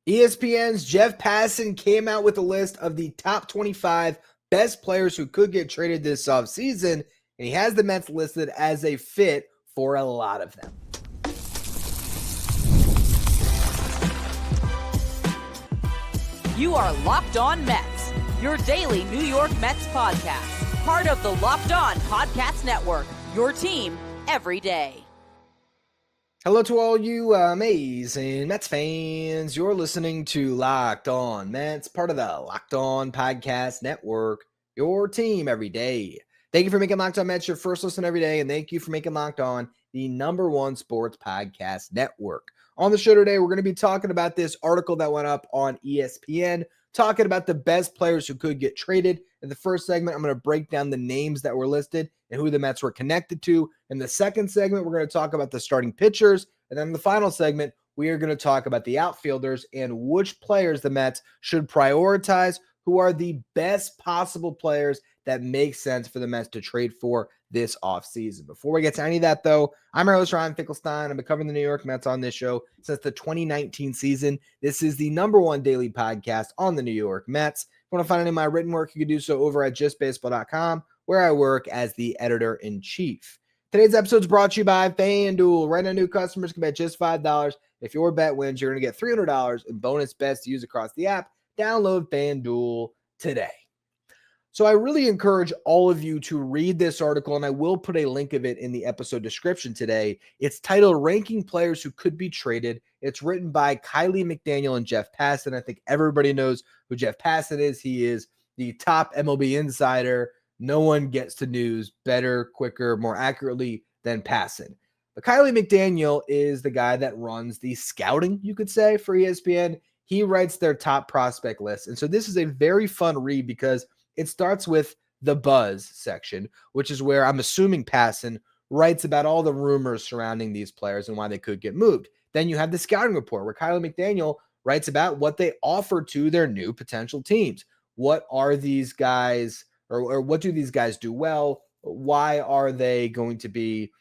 ESPN's Jeff Passan came out with a list of the top 25 best players who could get traded this offseason, and he has the Mets listed as a fit for a lot of them. You are Locked On Mets, your daily New York Mets podcast, part of the Locked On Podcast Network, your team every day. Hello to all you amazing Mets fans. You're listening to Locked On Mets, part of the Locked On Podcast Network, your team every day. Thank you for making Locked On Mets your first listen every day, and thank you for making Locked On the #1 sports podcast network. On the show today, we're going to be talking about this article that went up on ESPN, talking about the best players who could get traded. In the first segment, I'm going to break down the names that were listed and who the Mets were connected to. In the second segment, we're going to talk about the starting pitchers. And then in the final segment, we are going to talk about the outfielders and which players the Mets should prioritize, who are the best possible players that make sense for the Mets to trade for this offseason. Before we get to any of that, though, I'm your host, Ryan Finkelstein. I've been covering the New York Mets on this show since the 2019 season. This is the #1 daily podcast on the New York Mets. If you want to find any of my written work, you can do so over at justbaseball.com, where I work as the editor-in-chief. Today's episode is brought to you by FanDuel. Right now, new customers can bet just $5. If your bet wins, you're going to get $300 in bonus bets to use across the app. Download FanDuel today. So I really encourage all of you to read this article, and I will put a link of it in the episode description today. It's titled Ranking Players Who Could Be Traded. It's written by Kiley McDaniel and Jeff Passan. I think everybody knows who Jeff Passan is. He is the top MLB insider. No one gets to news better, quicker, more accurately than Passan. But Kiley McDaniel is the guy that runs the scouting, you could say, for ESPN. He writes their top prospect list. And so this is a very fun read because it starts with the buzz section, which is where I'm assuming Passan writes about all the rumors surrounding these players and why they could get moved. Then you have the scouting report where Kiley McDaniel writes about what they offer to their new potential teams. What are these guys, or what do these guys do well? Why are they going to be,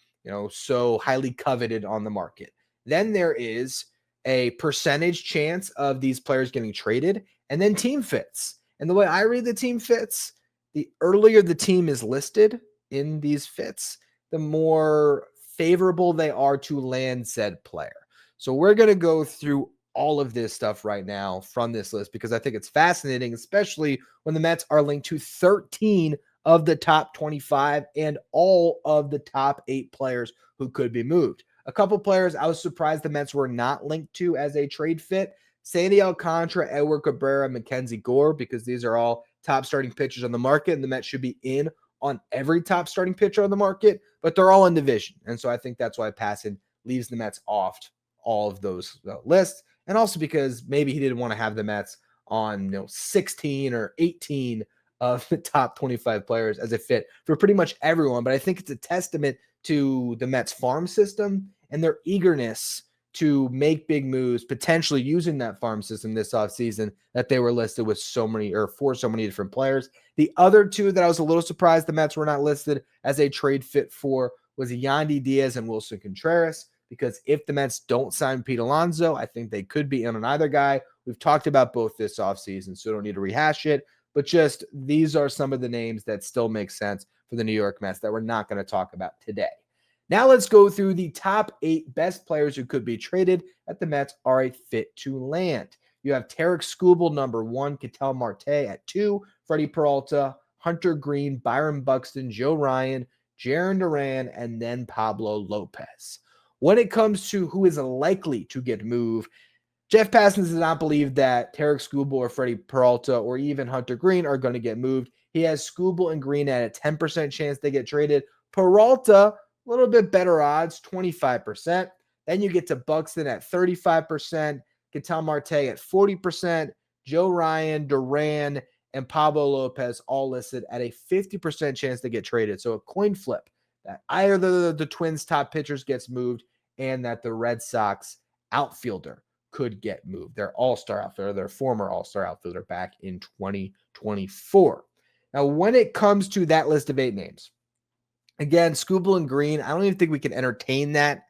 so highly coveted on the market? Then there is a percentage chance of these players getting traded, and then team fits. And the way I read the team fits, the earlier the team is listed in these fits, the more favorable they are to land said player. So we're going to go through all of this stuff right now from this list because I think it's fascinating, especially when the Mets are linked to 13 of the top 25 and all of the top 8 players who could be moved. A couple players I was surprised the Mets were not linked to as a trade fit: Sandy Alcantara, Edward Cabrera, Mackenzie Gore, because these are all top starting pitchers on the market, and the Mets should be in on every top starting pitcher on the market, but they're all in division. And so I think that's why Passan leaves the Mets off all of those lists. And also because maybe he didn't want to have the Mets on 16 or 18 of the top 25 players as a fit for pretty much everyone. But I think it's a testament to the Mets farm system and their eagerness to make big moves, potentially using that farm system this offseason, that they were listed with for so many different players. The other two that I was a little surprised the Mets were not listed as a trade fit for was Yandy Diaz and Wilson Contreras, because if the Mets don't sign Pete Alonso, I think they could be in on either guy. We've talked about both this offseason, so don't need to rehash it, but just these are some of the names that still make sense for the New York Mets that we're not going to talk about today. Now let's go through the top 8 best players who could be traded that the Mets are a fit to land. You have Tarek Skubal, number 1, Ketel Marte at 2, Freddy Peralta, Hunter Green, Byron Buxton, Joe Ryan, Jarren Duran, and then Pablo Lopez. When it comes to who is likely to get moved, Jeff Passan does not believe that Tarek Skubal or Freddy Peralta or even Hunter Green are going to get moved. He has Skubal and Green at a 10% chance they get traded. Peralta, a little bit better odds, 25%. Then you get to Buxton at 35%, Ketel Marte at 40%, Joe Ryan, Duran, and Pablo Lopez all listed at a 50% chance to get traded. So a coin flip that either the Twins' top pitchers gets moved and that the Red Sox outfielder could get moved. Their all-star outfielder, their former all-star outfielder back in 2024. Now, when it comes to that list of 8 names, again, Skubal and Green, I don't even think we can entertain that,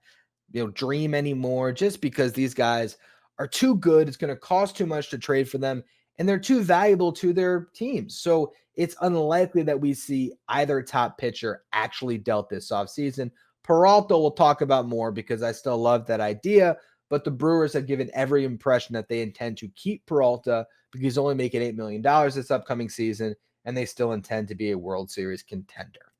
dream anymore, just because these guys are too good. It's going to cost too much to trade for them, and they're too valuable to their teams. So it's unlikely that we see either top pitcher actually dealt this offseason. Peralta we'll talk about more because I still love that idea, but the Brewers have given every impression that they intend to keep Peralta because he's only making $8 million this upcoming season, and they still intend to be a World Series contender.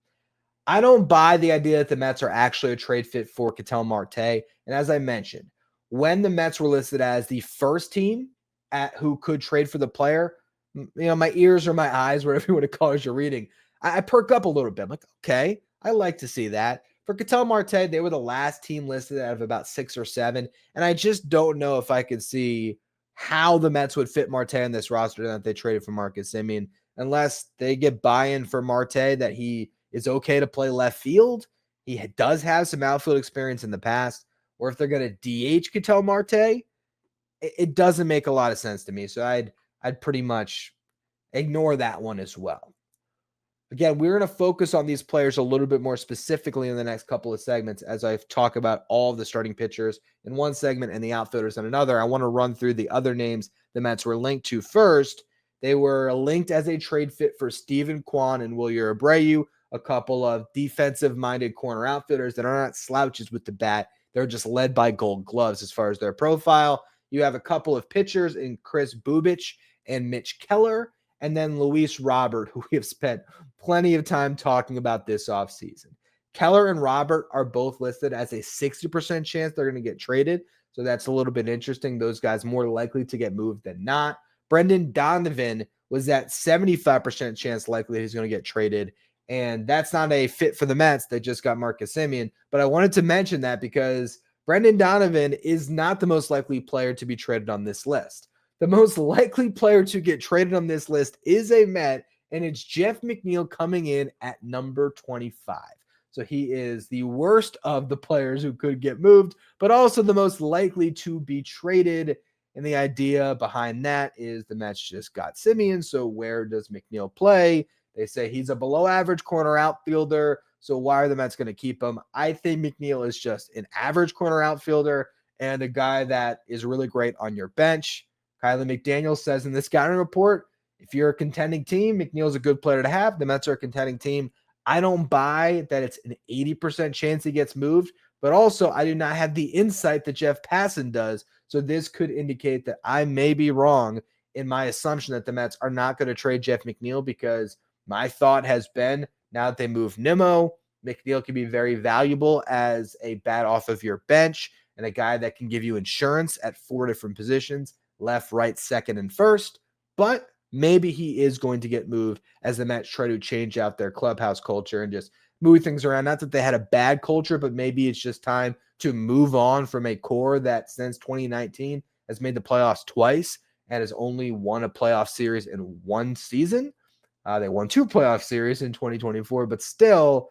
I don't buy the idea that the Mets are actually a trade fit for Ketel Marte. And as I mentioned, when the Mets were listed as the first team who could trade for the player, my ears or my eyes, whatever you want to call it, you're reading, I perk up a little bit. I'm like, okay, I like to see that. For Ketel Marte, they were the last team listed out of about 6 or 7. And I just don't know if I could see how the Mets would fit Marte on this roster that they traded for Marcus Semien, unless they get buy-in for Marte that he is okay to play left field. He does have some outfield experience in the past. Or if they're going to DH Ketel Marte, it doesn't make a lot of sense to me. So I'd pretty much ignore that one as well. Again, we're going to focus on these players a little bit more specifically in the next couple of segments as I talk about all of the starting pitchers in one segment and the outfielders in another. I want to run through the other names the Mets were linked to first. They were linked as a trade fit for Steven Kwan and Wilyer Abreu, a couple of defensive-minded corner outfielders that are not slouches with the bat. They're just led by gold gloves as far as their profile. You have a couple of pitchers in Chris Bubich and Mitch Keller, and then Luis Robert, who we have spent plenty of time talking about this offseason. Keller and Robert are both listed as a 60% chance they're going to get traded, so that's a little bit interesting. Those guys more likely to get moved than not. Brendan Donovan was that 75% chance likely he's going to get traded, and that's not a fit for the Mets. They just got Marcus Semien, but I wanted to mention that because Brendan Donovan is not the most likely player to be traded on this list. The most likely player to get traded on this list is a Met, and it's Jeff McNeil coming in at number 25. So he is the worst of the players who could get moved, but also the most likely to be traded. And the idea behind that is the Mets just got Semien, so where does McNeil play? They say he's a below-average corner outfielder, so why are the Mets going to keep him? I think McNeil is just an average corner outfielder and a guy that is really great on your bench. Kylie McDaniel says in this scouting report, if you're a contending team, McNeil's a good player to have. The Mets are a contending team. I don't buy that it's an 80% chance he gets moved, but also I do not have the insight that Jeff Passan does, so this could indicate that I may be wrong in my assumption that the Mets are not going to trade Jeff McNeil, because my thought has been now that they move Nimmo, McNeil can be very valuable as a bat off of your bench and a guy that can give you insurance at 4 different positions, left, right, second, and first. But maybe he is going to get moved as the Mets try to change out their clubhouse culture and just move things around. Not that they had a bad culture, but maybe it's just time to move on from a core that since 2019 has made the playoffs twice and has only won a playoff series in one season. They won 2 playoff series in 2024, but still,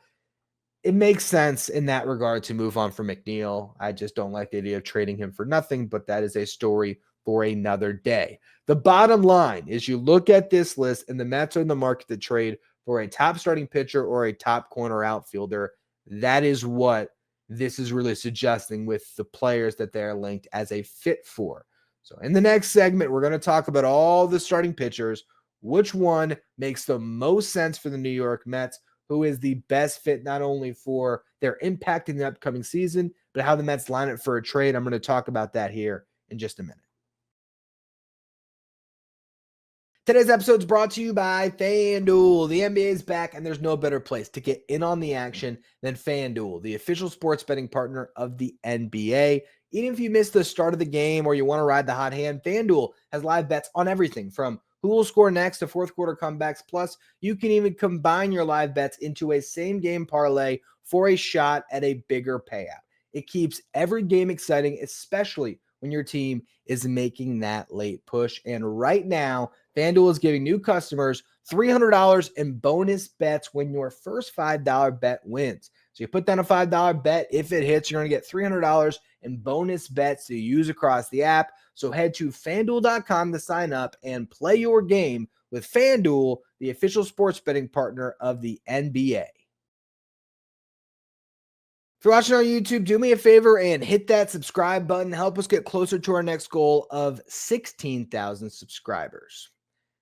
it makes sense in that regard to move on from McNeil. I just don't like the idea of trading him for nothing, but that is a story for another day. The bottom line is you look at this list and the Mets are in the market to trade for a top starting pitcher or a top corner outfielder. That is what this is really suggesting with the players that they're linked as a fit for. So in the next segment, we're going to talk about all the starting pitchers, which one makes the most sense for the New York Mets, who is the best fit not only for their impact in the upcoming season, but how the Mets line it for a trade. I'm going to talk about that here in just a minute. Today's episode is brought to you by FanDuel. The NBA is back, and there's no better place to get in on the action than FanDuel, the official sports betting partner of the NBA. Even if you missed the start of the game or you want to ride the hot hand, FanDuel has live bets on everything from who will score next to fourth quarter comebacks. Plus, you can even combine your live bets into a same-game parlay for a shot at a bigger payout. It keeps every game exciting, especially when your team is making that late push. And right now, FanDuel is giving new customers $300 in bonus bets when your first $5 bet wins. So you put down a $5 bet. If it hits, you're going to get $300 in bonus bets to use across the app. So head to FanDuel.com to sign up and play your game with FanDuel, the official sports betting partner of the NBA. If you're watching on YouTube, do me a favor and hit that subscribe button. Help us get closer to our next goal of 16,000 subscribers.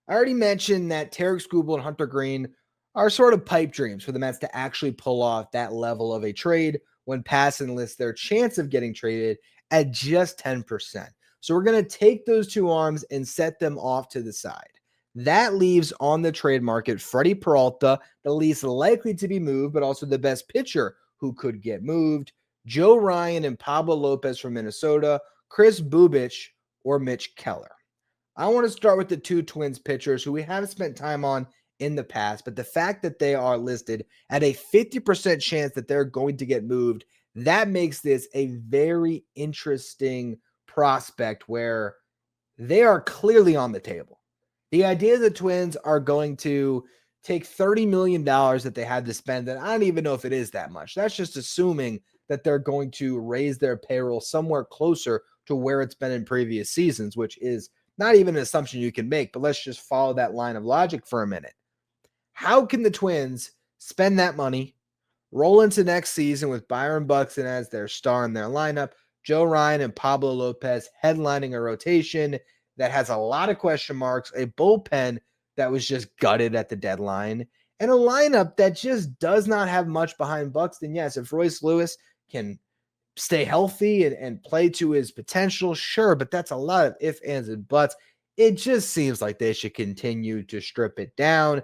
I already mentioned that Tarek Skubal and Hunter Green are sort of pipe dreams for the Mets to actually pull off that level of a trade when Passan lists their chance of getting traded at just 10%. So we're going to take those two arms and set them off to the side. That leaves on the trade market Freddy Peralta, the least likely to be moved, but also the best pitcher who could get moved, Joe Ryan and Pablo Lopez from Minnesota, Chris Bubich, or Mitch Keller. I want to start with the two Twins pitchers who we haven't spent time on in the past, but the fact that they are listed at a 50% chance that they're going to get moved, that makes this a very interesting prospect where they are clearly on the table. The idea the Twins are going to take $30 million that they had to spend, and I don't even know if it is that much. That's just assuming that they're going to raise their payroll somewhere closer to where it's been in previous seasons, which is not even an assumption you can make, but let's just follow that line of logic for a minute. How can the Twins spend that money, roll into next season with Byron Buxton as their star in their lineup, Joe Ryan and Pablo Lopez headlining a rotation that has a lot of question marks, a bullpen that was just gutted at the deadline, and a lineup that just does not have much behind Buxton? Yes, if Royce Lewis can stay healthy and play to his potential, sure, but that's a lot of ifs, ands, and buts. It just seems like they should continue to strip it down.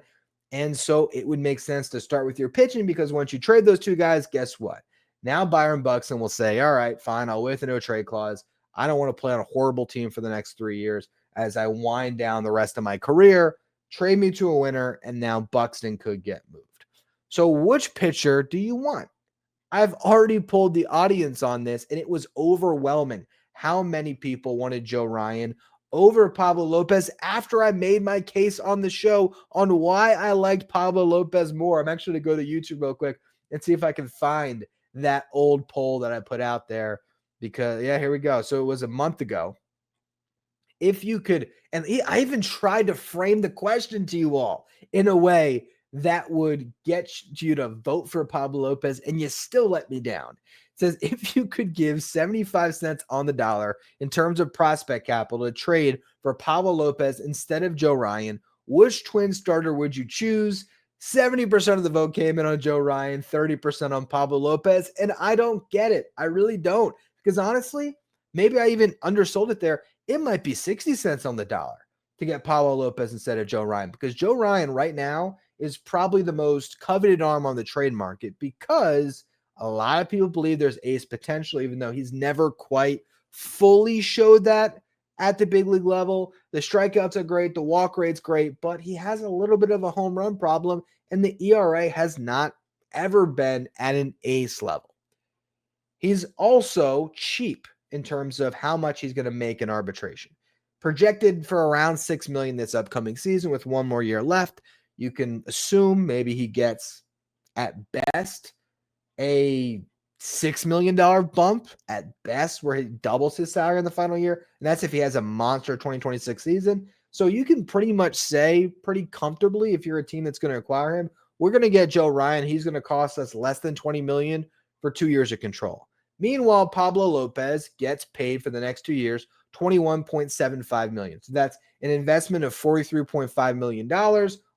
And so it would make sense to start with your pitching, because once you trade those two guys, guess what? Now Byron Buxton will say, all right, fine, I'll waive the no trade clause. I don't want to play on a horrible team for the next 3 years as I wind down the rest of my career. Trade me to a winner, and now Buxton could get moved. So which pitcher do you want? I've already pulled the audience on this, and it was overwhelming how many people wanted Joe Ryan over Pablo Lopez after I made my case on the show on why I liked Pablo Lopez more. I'm actually going to go to YouTube real quick and see if I can find that old poll that I put out there, because, yeah, here we go. So it was a month ago. If you could, and I even tried to frame the question to you all in a way that would get you to vote for Pablo Lopez, and you still let me down. It says, if you could give 75 cents on the dollar in terms of prospect capital to trade for Pablo Lopez instead of Joe Ryan, which Twin starter would you choose? 70% of the vote came in on Joe Ryan, 30% on Pablo Lopez, and I don't get it. I really don't, because honestly, maybe I even undersold it there. It might be 60 cents on the dollar to get Pablo Lopez instead of Joe Ryan, because Joe Ryan right now is probably the most coveted arm on the trade market, because a lot of people believe there's ace potential, even though he's never quite fully showed that at the big league level. The strikeouts are great, the walk rate's great, but he has a little bit of a home run problem, and the ERA has not ever been at an ace level. He's also cheap in terms of how much he's going to make in arbitration. Projected for around $6 million this upcoming season with one more year left. You can assume maybe he gets at best a $6 million bump at best, where he doubles his salary in the final year. And that's if he has a monster 2026 season. So you can pretty much say pretty comfortably, if you're a team that's going to acquire him, we're going to get Joe Ryan. He's going to cost us less than $20 million for 2 years of control. Meanwhile, Pablo Lopez gets paid for the next 2 years, $21.75 million. So that's an investment of $43.5 million.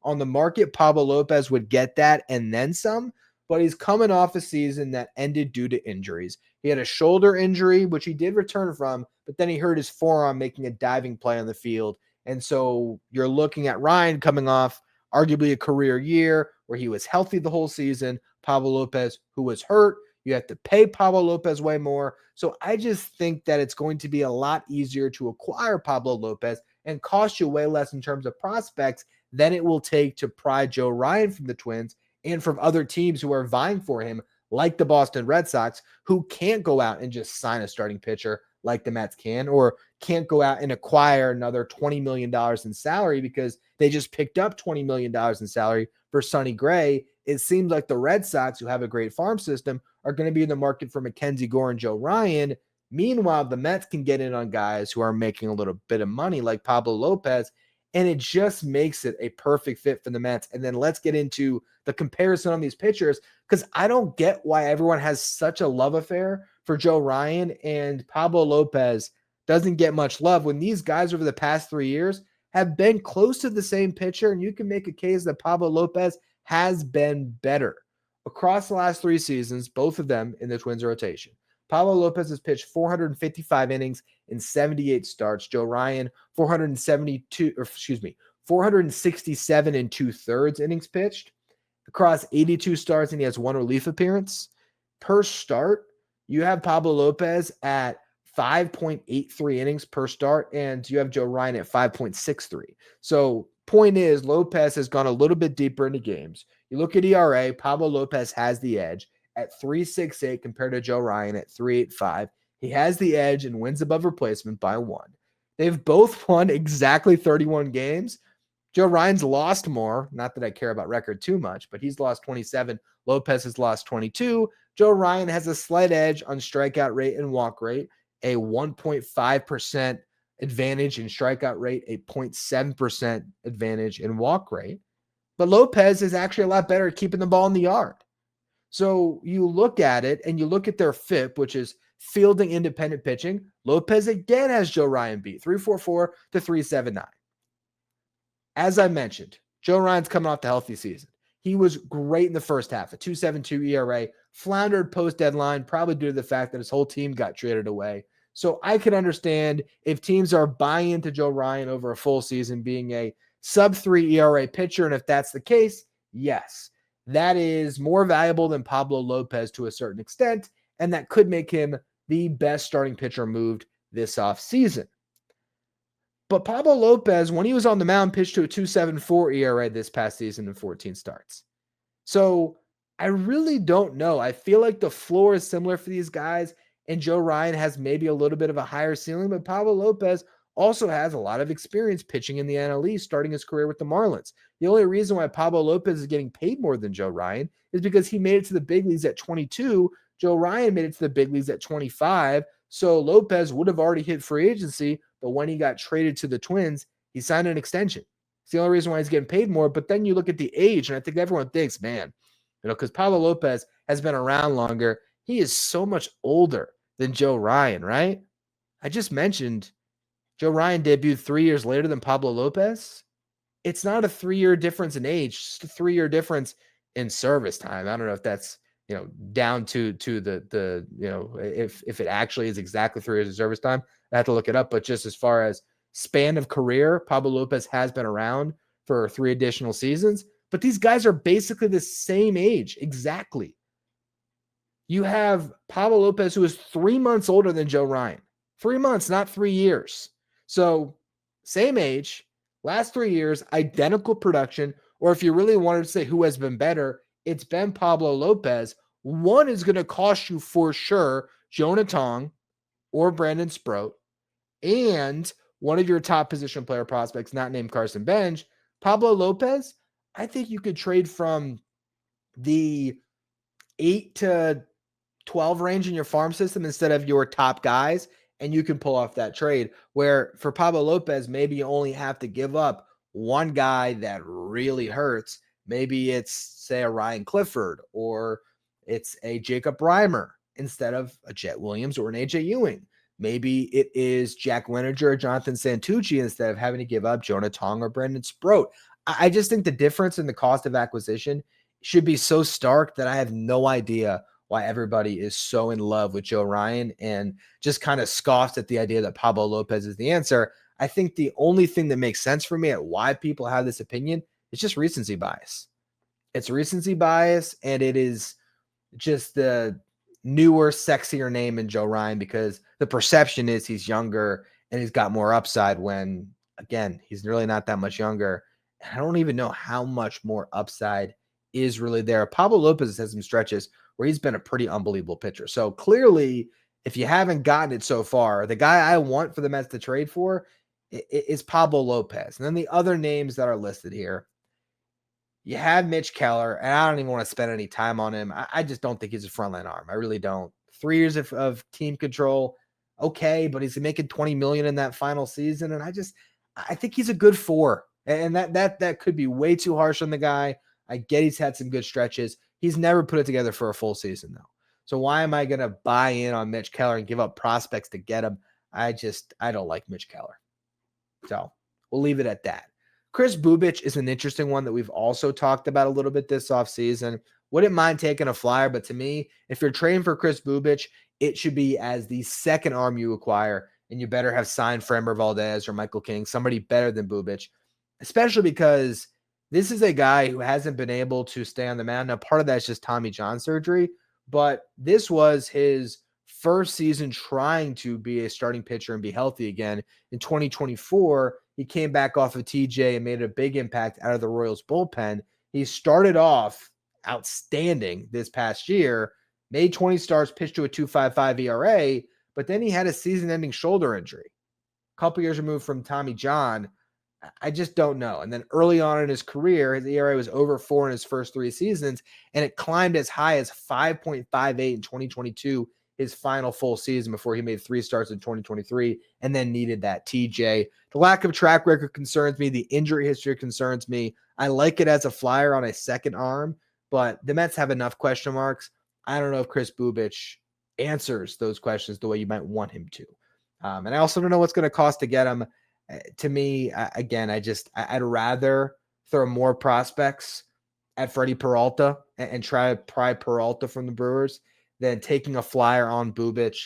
On the market, Pablo Lopez would get that and then some, but he's coming off a season that ended due to injuries. He had a shoulder injury, which he did return from, but then he hurt his forearm making a diving play on the field. And so you're looking at Ryan coming off arguably a career year where he was healthy the whole season. Pablo Lopez, who was hurt, you have to pay Pablo Lopez way more. So I just think that it's going to be a lot easier to acquire Pablo Lopez and cost you way less in terms of prospects than it will take to pry Joe Ryan from the Twins and from other teams who are vying for him, like the Boston Red Sox, who can't go out and just sign a starting pitcher like the Mets can, or can't go out and acquire another $20 million in salary because they just picked up $20 million in salary for Sonny Gray. It seems like the Red Sox, who have a great farm system, are going to be in the market for Mackenzie Gore and Joe Ryan. Meanwhile, the Mets can get in on guys who are making a little bit of money like Pablo Lopez. And it just makes it a perfect fit for the Mets. And then let's get into the comparison on these pitchers, because I don't get why everyone has such a love affair for Joe Ryan, and Pablo Lopez doesn't get much love when these guys over the past 3 years have been close to the same pitcher. And you can make a case that Pablo Lopez has been better. Across the last 3 seasons, both of them in the Twins rotation, Pablo Lopez has pitched 455 innings in 78 starts. Joe Ryan, 467 and 2/3 innings pitched across 82 starts, and he has 1 relief appearance. Per start, you have Pablo Lopez at 5.83 innings per start, and you have Joe Ryan at 5.63. So point is, Lopez has gone a little bit deeper into games. You look at ERA, Pablo Lopez has the edge at 3.68 compared to Joe Ryan at 3.85. He has the edge and wins above replacement by 1. They've both won exactly 31 games. Joe Ryan's lost more. Not that I care about record too much, but he's lost 27. Lopez has lost 22. Joe Ryan has a slight edge on strikeout rate and walk rate, a 1.5% advantage in strikeout rate, a 0.7% advantage in walk rate. But Lopez is actually a lot better at keeping the ball in the yard. So you look at it and you look at their FIP, which is fielding independent pitching. Lopez again has Joe Ryan beat 344 to 379. As I mentioned, Joe Ryan's coming off the healthy season. He was great in the first half, a 2.72 ERA, floundered post deadline, probably due to the fact that his whole team got traded away. So I could understand if teams are buying into Joe Ryan over a full season being a sub-3 ERA pitcher. And if that's the case, yes, that is more valuable than Pablo Lopez to a certain extent, and that could make him the best starting pitcher moved this offseason. But Pablo Lopez, when he was on the mound, pitched to a 2.74 ERA this past season in 14 starts. So I really don't know. I feel like the floor is similar for these guys, and Joe Ryan has maybe a little bit of a higher ceiling, but Pablo Lopez also has a lot of experience pitching in the NL East, starting his career with the Marlins. The only reason why Pablo Lopez is getting paid more than Joe Ryan is because he made it to the big leagues at 22. Joe Ryan made it to the big leagues at 25. So Lopez would have already hit free agency, but when he got traded to the Twins, he signed an extension. It's the only reason why he's getting paid more. But then you look at the age, and I think everyone thinks, man, because Pablo Lopez has been around longer, he is so much older than Joe Ryan, right? I just mentioned Joe Ryan debuted 3 years later than Pablo Lopez. It's not a 3-year difference in age, it's just a 3-year difference in service time. I don't know if that's, down to the if it actually is exactly 3 years of service time. I have to look it up. But just as far as span of career, Pablo Lopez has been around for 3 additional seasons. But these guys are basically the same age, exactly. You have Pablo Lopez, who is 3 months older than Joe Ryan. 3 months, not 3 years. So same age, last 3 years, identical production. Or if you really wanted to say who has been better, it's been Pablo Lopez. One is going to cost you for sure Jonah Tong or Brandon Sproat, and one of your top position player prospects, not named Carson Bench. Pablo Lopez, I think you could trade from the 8 to 12 range in your farm system instead of your top guys, and you can pull off that trade. Where for Pablo Lopez, maybe you only have to give up one guy that really hurts. Maybe it's, say, a Ryan Clifford, or it's a Jacob Reimer instead of a Jet Williams or an AJ Ewing. Maybe it is Jack Winninger or Jonathan Santucci instead of having to give up Jonah Tong or Brandon Sproat. I just think the difference in the cost of acquisition should be so stark that I have no idea why everybody is so in love with Joe Ryan and just kind of scoffs at the idea that Pablo Lopez is the answer. I think the only thing that makes sense for me at why people have this opinion is just recency bias. It's recency bias, and it is just the newer, sexier name in Joe Ryan because the perception is he's younger and he's got more upside when, again, he's really not that much younger. I don't even know how much more upside is really there. Pablo Lopez has some stretches where he's been a pretty unbelievable pitcher. So clearly, if you haven't gotten it so far, the guy I want for the Mets to trade for is Pablo Lopez. And then the other names that are listed here, you have Mitch Keller, and I don't even want to spend any time on him. I just don't think he's a frontline arm. I really don't. 3 years of team control, okay, but he's making $20 million in that final season, and I think he's a good 4. And that could be way too harsh on the guy. I get he's had some good stretches. He's never put it together for a full season, though. So why am I going to buy in on Mitch Keller and give up prospects to get him? I don't like Mitch Keller. So we'll leave it at that. Chris Bubic is an interesting one that we've also talked about a little bit this offseason. Wouldn't mind taking a flyer, but to me, if you're trading for Chris Bubic, it should be as the second arm you acquire, and you better have signed Framber Valdez or Michael King, somebody better than Bubic, especially because this is a guy who hasn't been able to stay on the mound. Now, part of that is just Tommy John surgery, but this was his first season trying to be a starting pitcher and be healthy again. In 2024, he came back off of TJ and made a big impact out of the Royals bullpen. He started off outstanding this past year, made 20 starts, pitched to a 2.55 ERA, but then he had a season-ending shoulder injury. A couple years removed from Tommy John. I just don't know. And then early on in his career, his ERA was over 4 in his first 3 seasons, and it climbed as high as 5.58 in 2022, his final full season, before he made 3 starts in 2023 and then needed that TJ. The lack of track record concerns me. The injury history concerns me. I like it as a flyer on a second arm, but the Mets have enough question marks. I don't know if Chris Bubic answers those questions the way you might want him to. And I also don't know what's going to cost to get him. To me, again, I'd rather throw more prospects at Freddy Peralta and try to pry Peralta from the Brewers than taking a flyer on Bubic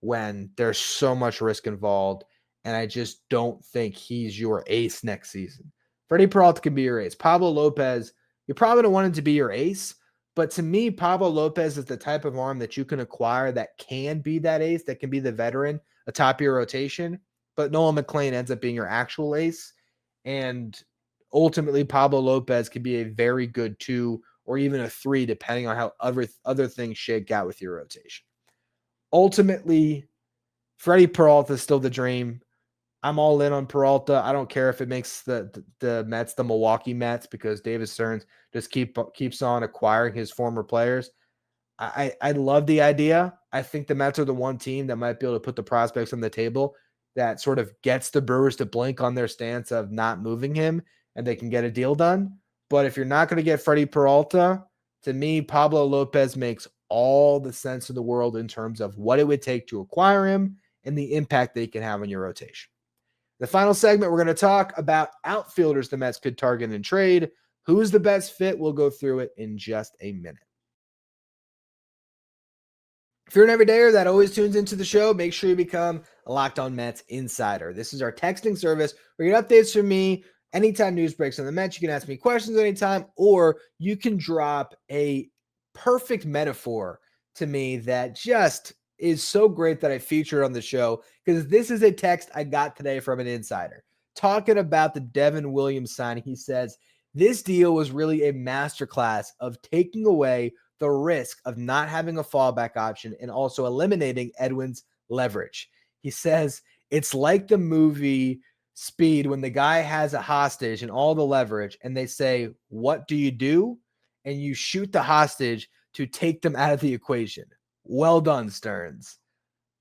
when there's so much risk involved. And I just don't think he's your ace next season. Freddy Peralta can be your ace. Pablo Lopez, you probably don't want him to be your ace, but to me, Pablo Lopez is the type of arm that you can acquire that can be that ace, that can be the veteran atop your rotation. But Nolan McLean ends up being your actual ace. And ultimately, Pablo Lopez could be a very good 2 or even a 3, depending on how other things shake out with your rotation. Ultimately, Freddy Peralta is still the dream. I'm all in on Peralta. I don't care if it makes the Mets the Milwaukee Mets, because David Stearns just keeps on acquiring his former players. I love the idea. I think the Mets are the one team that might be able to put the prospects on the table that sort of gets the Brewers to blink on their stance of not moving him, and they can get a deal done. But if you're not going to get Freddy Peralta, to me, Pablo Lopez makes all the sense in the world in terms of what it would take to acquire him and the impact they can have on your rotation. The final segment, we're going to talk about outfielders the Mets could target and trade. Who's the best fit? We'll go through it in just a minute. If you're an everydayer that always tunes into the show, make sure you become a Locked On Mets insider. This is our texting service where you get updates from me anytime news breaks on the Mets. You can ask me questions anytime, or you can drop a perfect metaphor to me that just is so great that I featured on the show, because this is a text I got today from an insider talking about the Devin Williams signing. He says, this deal was really a masterclass of taking away the risk of not having a fallback option and also eliminating Edwin's leverage. He says, it's like the movie Speed when the guy has a hostage and all the leverage, and they say, what do? And you shoot the hostage to take them out of the equation. Well done, Stearns.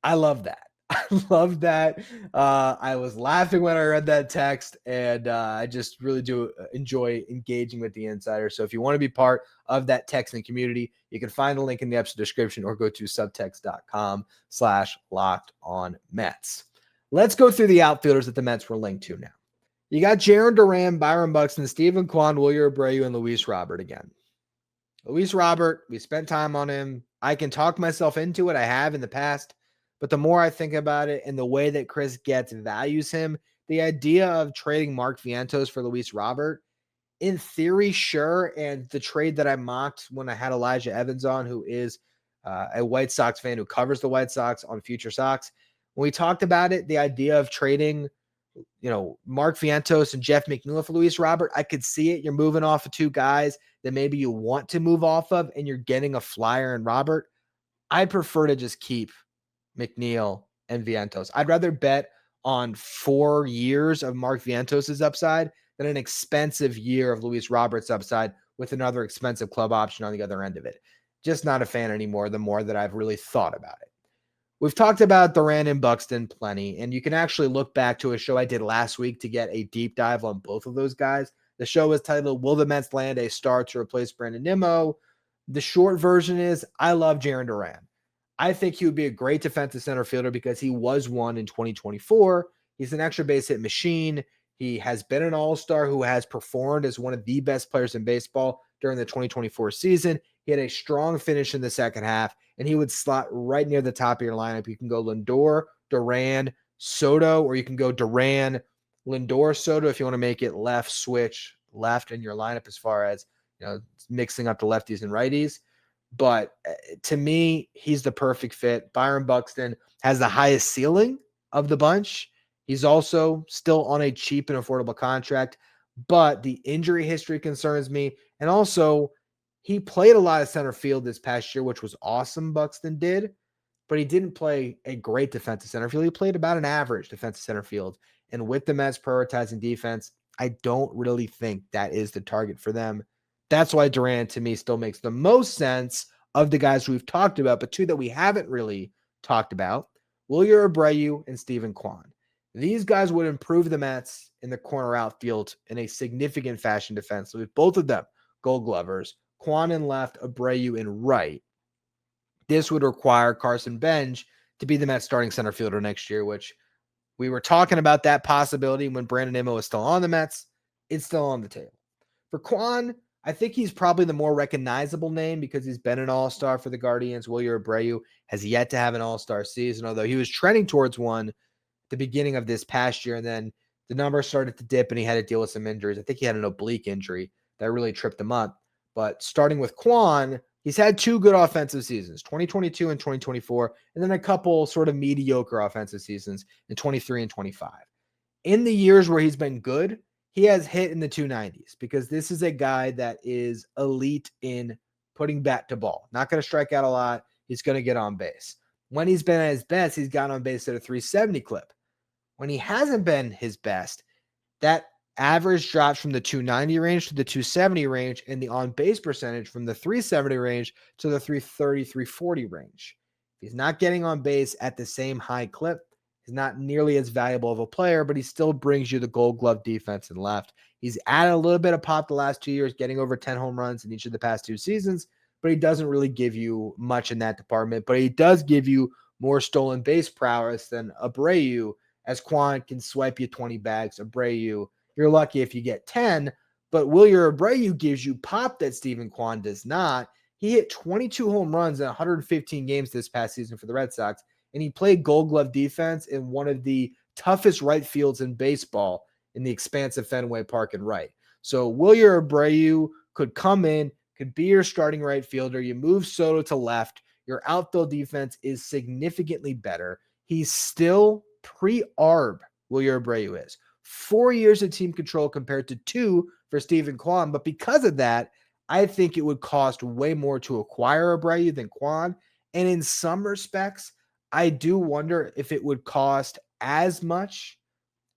I love that. I love that. I was laughing when I read that text, and I just really do enjoy engaging with the insider. So if you want to be part of that texting community, you can find the link in the episode description or go to subtext.com/lockedonmets. Let's go through the outfielders that the Mets were linked to now. You got Jarren Duran, Byron Buxton, Stephen Kwan, Wilyer Abreu, and Luis Robert again. Luis Robert, we spent time on him. I can talk myself into it. I have in the past. But the more I think about it and the way that Chris Getz values him, the idea of trading Mark Vientos for Luis Robert, in theory, sure. And the trade that I mocked when I had Elijah Evans on, who is a White Sox fan who covers the White Sox on Future Sox, when we talked about it, the idea of trading, Mark Vientos and Jeff McNeil for Luis Robert, I could see it. You're moving off of 2 guys that maybe you want to move off of, and you're getting a flyer in Robert. I'd prefer to just keep McNeil and Vientos. I'd rather bet on 4 years of Mark Vientos' upside than an expensive year of Luis Roberts' upside with another expensive club option on the other end of it. Just not a fan anymore, the more that I've really thought about it. We've talked about Duran and Buxton plenty, and you can actually look back to a show I did last week to get a deep dive on both of those guys. The show was titled, Will the Mets Land a Star to Replace Brandon Nimmo? The short version is, I love Jarren Duran. I think he would be a great defensive center fielder because he was one in 2024. He's an extra base hit machine. He has been an all-star who has performed as one of the best players in baseball during the 2024 season. He had a strong finish in the second half, and he would slot right near the top of your lineup. You can go Lindor, Duran, Soto, or you can go Duran, Lindor, Soto if you want to make it left switch left in your lineup as far as, mixing up the lefties and righties. But to me, he's the perfect fit. Byron Buxton has the highest ceiling of the bunch. He's also still on a cheap and affordable contract, but the injury history concerns me. And also, he played a lot of center field this past year, which was awesome, Buxton did, but he didn't play a great defensive center field. He played about an average defensive center field. And with the Mets prioritizing defense, I don't really think that is the target for them. That's why Duran, to me, still makes the most sense of the guys we've talked about, but two that we haven't really talked about, Wilyer Abreu and Steven Kwan. These guys would improve the Mets in the corner outfield in a significant fashion defensively. Both of them Gold Glovers, Kwan in left, Abreu in right. This would require Carson Bench to be the Mets starting center fielder next year, which we were talking about that possibility when Brandon Nimmo is still on the Mets. It's still on the table. For Kwan, I think he's probably the more recognizable name because he's been an all-star for the Guardians. Wilyer Abreu has yet to have an all-star season, although he was trending towards one at the beginning of this past year, and then the numbers started to dip and he had to deal with some injuries. I think he had an oblique injury that really tripped him up. But starting with Kwan, he's had two good offensive seasons, 2022 and 2024, and then a couple sort of mediocre offensive seasons in 23 and 25. In the years where he's been good, he has hit in the 290s because this is a guy that is elite in putting bat to ball. Not going to strike out a lot. He's going to get on base. When he's been at his best, he's got on base at a 370 clip. When he hasn't been his best, that average drops from the 290 range to the 270 range, and the on-base percentage from the 370 range to the 330, 340 range. He's not getting on base at the same high clip. He's not nearly as valuable of a player, but he still brings you the Gold Glove defense and left. He's added a little bit of pop the last 2 years, getting over 10 home runs in each of the past two seasons, but he doesn't really give you much in that department. But he does give you more stolen base prowess than Abreu, as Kwan can swipe you 20 bags. Abreu, you're lucky if you get 10, but Wilyer Abreu gives you pop that Steven Kwan does not. He hit 22 home runs in 115 games this past season for the Red Sox, and he played Gold Glove defense in one of the toughest right fields in baseball in the expansive Fenway Park and right. So Wilyer Abreu could come in, could be your starting right fielder. You move Soto to left. Your outfield defense is significantly better. He's still pre-arb, Wilyer Abreu is. 4 years of team control compared to 2 for Steven Kwan. But because of that, I think it would cost way more to acquire Abreu than Kwan. And in some respects, I do wonder if it would cost as much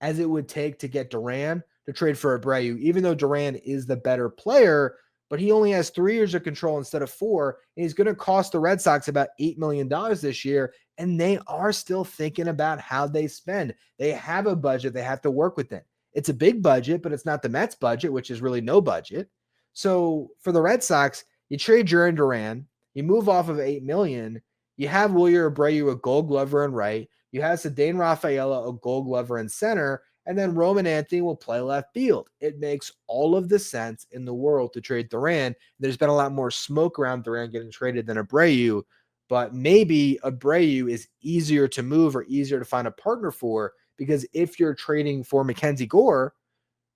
as it would take to get Duran to trade for Abreu, even though Duran is the better player, but he only has 3 years of control instead of 4, and he's going to cost the Red Sox about $8 million this year, and they are still thinking about how they spend. They have a budget they have to work within. It's a big budget, but it's not the Mets budget, which is really no budget. So for the Red Sox, you trade Jarren Duran, you move off of $8 million. You have Wilyer Abreu, a Gold Glover in right. You have Ceddanne Rafaela, a Gold Glover in center, and then Roman Anthony will play left field. It makes all of the sense in the world to trade Duran. There's been a lot more smoke around Duran getting traded than Abreu, but maybe Abreu is easier to move or easier to find a partner for, because if you're trading for Mackenzie Gore,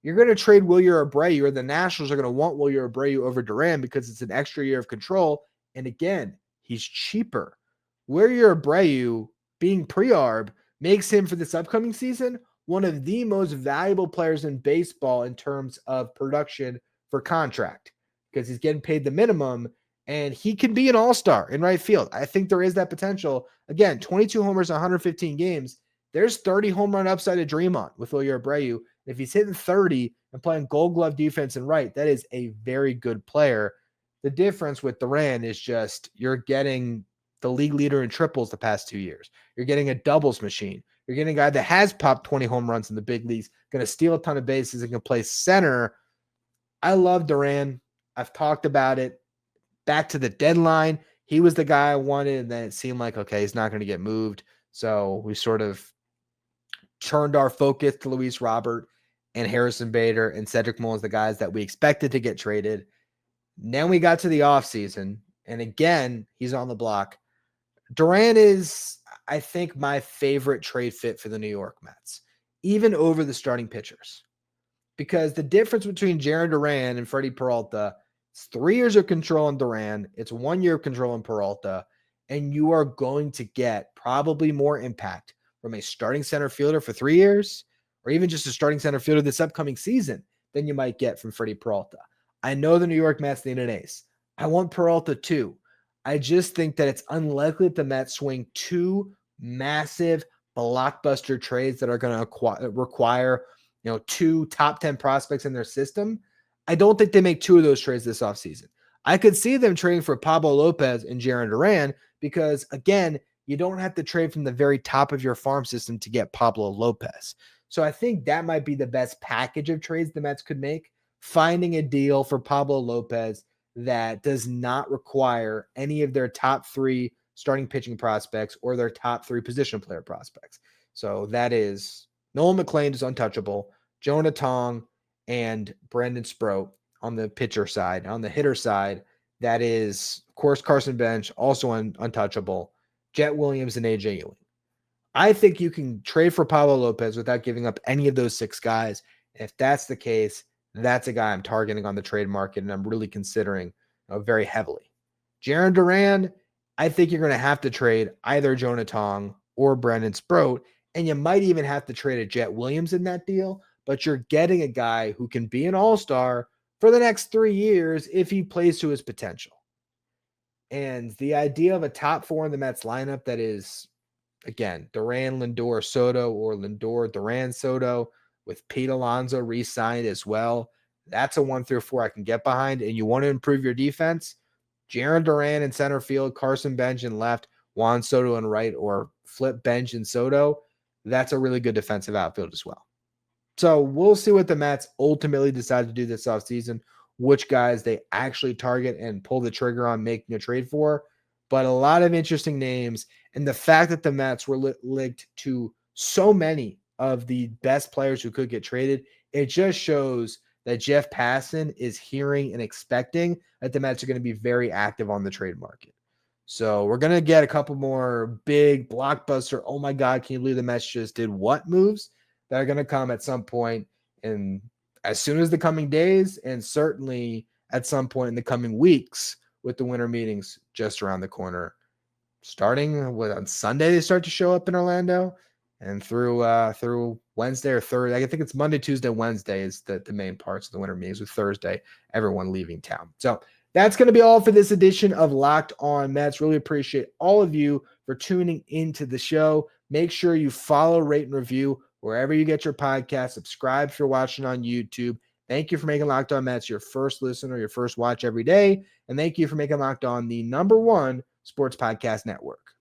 you're going to trade Wilyer Abreu, or the Nationals are going to want Wilyer Abreu over Duran because it's an extra year of control. And again, he's cheaper. Wilyer Abreu being pre-arb makes him, for this upcoming season, one of the most valuable players in baseball in terms of production for contract, because he's getting paid the minimum and he can be an all-star in right field. I think there is that potential. Again, 22 homers in 115 games. There's 30 home run upside to dream on with Wilyer Abreu. If he's hitting 30 and playing Gold Glove defense and right, that is a very good player. The difference with Duran is just you're getting the league leader in triples the past 2 years. You're getting a doubles machine. You're getting a guy that has popped 20 home runs in the big leagues, going to steal a ton of bases and can play center. I love Duran. I've talked about it. Back to the deadline, he was the guy I wanted, and then it seemed like, okay, he's not going to get moved. So we sort of turned our focus to Luis Robert and Harrison Bader and Cedric Mullins, the guys that we expected to get traded. Then we got to the offseason, and again, he's on the block. Duran is, I think, my favorite trade fit for the New York Mets, even over the starting pitchers. Because the difference between Jarren Duran and Freddy Peralta, it's 3 years of control on Duran, it's 1 year of control on Peralta, and you are going to get probably more impact from a starting center fielder for 3 years, or even just a starting center fielder this upcoming season than you might get from Freddy Peralta. I know the New York Mets need an ace. I want Peralta too. I just think that it's unlikely that the Mets swing 2 massive blockbuster trades that are going to require 2 top 10 prospects in their system. I don't think they make 2 of those trades this offseason. I could see them trading for Pablo Lopez and Jarren Duran because, again, you don't have to trade from the very top of your farm system to get Pablo Lopez. So I think that might be the best package of trades the Mets could make, finding a deal for Pablo Lopez that does not require any of their top 3 starting pitching prospects or their top 3 position player prospects. So that is Nolan McLean is untouchable, Jonah Tong, and Brandon Sproat on the pitcher side. On the hitter side, that is, of course, Carson Bench, also untouchable, Jet Williams, and AJ Ewing. I think you can trade for Pablo Lopez without giving up any of those 6 guys. And if that's the case, that's a guy I'm targeting on the trade market, and I'm really considering very heavily. Jarren Duran, I think you're going to have to trade either Jonah Tong or Brandon Sproat, and you might even have to trade a Jet Williams in that deal, but you're getting a guy who can be an all-star for the next 3 years if he plays to his potential. And the idea of a top 4 in the Mets lineup that is, again, Duran, Lindor, Soto, or Lindor, Duran, Soto, with Pete Alonso re-signed as well, that's a 1 through 4 I can get behind. And you want to improve your defense, Jarren Duran in center field, Carson Bench in left, Juan Soto in right, or flip Bench and Soto, that's a really good defensive outfield as well. So we'll see what the Mets ultimately decide to do this offseason, which guys they actually target and pull the trigger on making a trade for. But a lot of interesting names, and the fact that the Mets were linked to so many of the best players who could get traded, it just shows that Jeff Passan is hearing and expecting that the Mets are going to be very active on the trade market. So we're going to get a couple more big blockbuster, oh my God, can you believe the Mets just did what moves that are going to come at some point, and as soon as the coming days, and certainly at some point in the coming weeks with the winter meetings just around the corner. Starting on Sunday, they start to show up in Orlando, and through Wednesday or Thursday. I think it's Monday, Tuesday, Wednesday is the main parts of the winter meetings, with Thursday, everyone leaving town. So that's going to be all for this edition of Locked On Mets. Really appreciate all of you for tuning into the show. Make sure you follow, rate, and review wherever you get your podcast. Subscribe if you're watching on YouTube. Thank you for making Locked On Mets your first listen or your first watch every day. And thank you for making Locked On the #1 sports podcast network.